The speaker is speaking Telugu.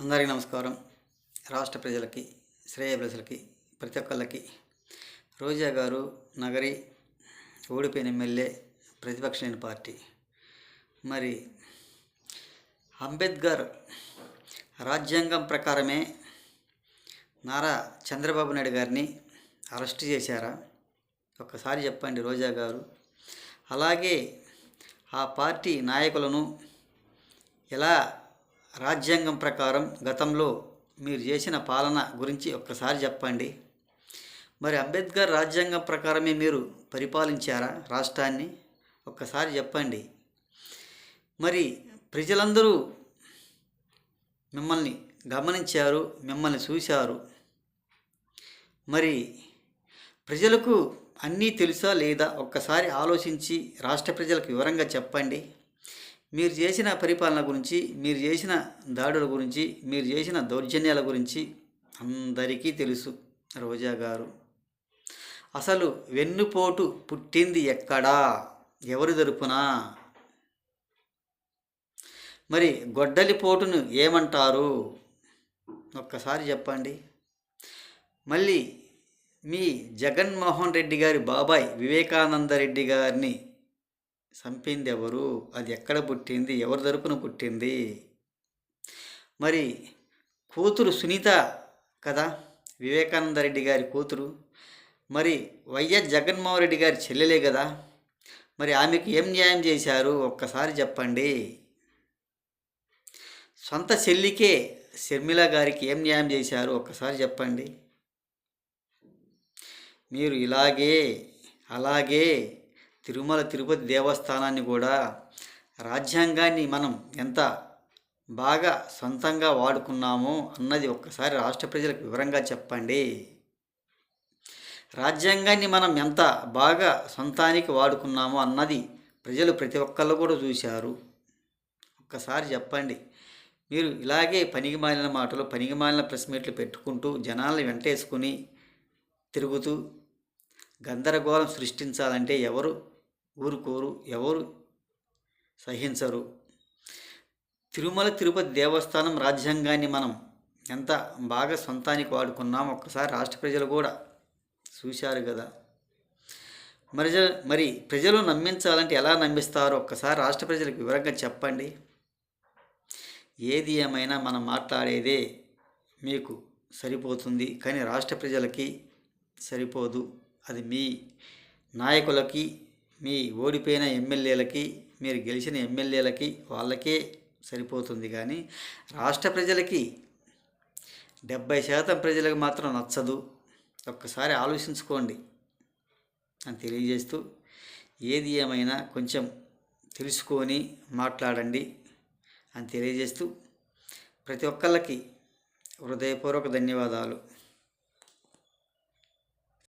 అందరికీ నమస్కారం. రాష్ట్ర ప్రజలకి, శ్రేయోభిలాషులకి, ప్రతి ఒక్కళ్ళకి రోజా గారు నగరి ఓడిపోయిన ఎమ్మెల్యే, ప్రతిపక్ష లేని పార్టీ. మరి అంబేద్కర్ రాజ్యాంగం ప్రకారమే నారా చంద్రబాబు నాయుడు గారిని అరెస్ట్ చేశారా? ఒక్కసారి చెప్పండి రోజా గారు. అలాగే ఆ పార్టీ నాయకులను ఎలా రాజ్యాంగం ప్రకారం గతంలో మీరు చేసిన పాలన గురించి ఒక్కసారి చెప్పండి. మరి అంబేద్కర్ రాజ్యాంగం ప్రకారమే మీరు పరిపాలించారా రాష్ట్రాన్ని? ఒక్కసారి చెప్పండి. మరి ప్రజలందరూ మిమ్మల్ని గమనించారు, మిమ్మల్ని చూశారు. మరి ప్రజలకు అన్నీ తెలుసా లేదా? ఒక్కసారి ఆలోచించి రాష్ట్ర ప్రజలకు వివరంగా చెప్పండి. మీరు చేసిన పరిపాలన గురించి, మీరు చేసిన దాడుల గురించి, మీరు చేసిన దౌర్జన్యాల గురించి అందరికీ తెలుసు రోజా గారు. అసలు వెన్నుపోటు పుట్టింది ఎక్కడా? ఎవరి తరపునా? మరి గొడ్డలి పోటును ఏమంటారు? ఒక్కసారి చెప్పండి. మళ్ళీ మీ జగన్మోహన్ రెడ్డి గారి బాబాయ్ వివేకానంద రెడ్డి గారిని చంపింది ఎవరు? అది ఎక్కడ పుట్టింది? ఎవరి తరపున పుట్టింది? మరి కూతురు సునీత కదా వివేకానంద రెడ్డి గారి కూతురు. మరి వైఎస్ జగన్మోహన్ రెడ్డి గారి చెల్లెలే కదా. మరి ఆమెకు ఏం న్యాయం చేశారు? ఒక్కసారి చెప్పండి. సొంత చెల్లికే షర్మిల గారికి ఏం న్యాయం చేశారు? ఒక్కసారి చెప్పండి. మీరు అలాగే తిరుమల తిరుపతి దేవస్థానాన్ని కూడా, రాజ్యాంగాన్ని మనం ఎంత బాగా సొంతంగా వాడుకున్నామో అన్నది ఒక్కసారి రాష్ట్ర ప్రజలకు వివరంగా చెప్పండి. రాజ్యాంగాన్ని మనం ఎంత బాగా సొంతానికి వాడుకున్నామో అన్నది ప్రజలు ప్రతి ఒక్కళ్ళు కూడా చూశారు. ఒక్కసారి చెప్పండి. మీరు ఇలాగే పనికిమాలిన మాటలు, పనికిమాలిన ప్రెస్ మీట్లు పెట్టుకుంటూ జనాలను వెంటేసుకుని తిరుగుతూ గందరగోళం సృష్టించాలంటే ఎవరు ఊరుకోరు, ఎవరు సహించరు. తిరుమల తిరుపతి దేవస్థానం రాజ్యాంగాన్ని మనం ఎంత బాగా సొంతానికి వాడుకున్నాం ఒక్కసారి రాష్ట్ర ప్రజలు కూడా చూశారు కదా. మరి ప్రజలు నమ్మించాలంటే ఎలా నమ్మిస్తారో ఒక్కసారి రాష్ట్ర ప్రజలకు వివరంగా చెప్పండి. ఏది ఏమైనా మనం మాట్లాడేదే మీకు సరిపోతుంది, కానీ రాష్ట్ర ప్రజలకి సరిపోదు. అది మీ నాయకులకి, మీ ఓడిపోయిన ఎమ్మెల్యేలకి, మీరు గెలిచిన ఎమ్మెల్యేలకి వాళ్ళకే సరిపోతుంది. కానీ రాష్ట్ర ప్రజలకి 70% ప్రజలకు మాత్రం నచ్చదు. ఒక్కసారి ఆలోచించుకోండి అని తెలియజేస్తూ, ఏది ఏమైనా కొంచెం తెలుసుకొని మాట్లాడండి అని తెలియజేస్తూ, ప్రతి ఒక్కళ్ళకి హృదయపూర్వక ధన్యవాదాలు.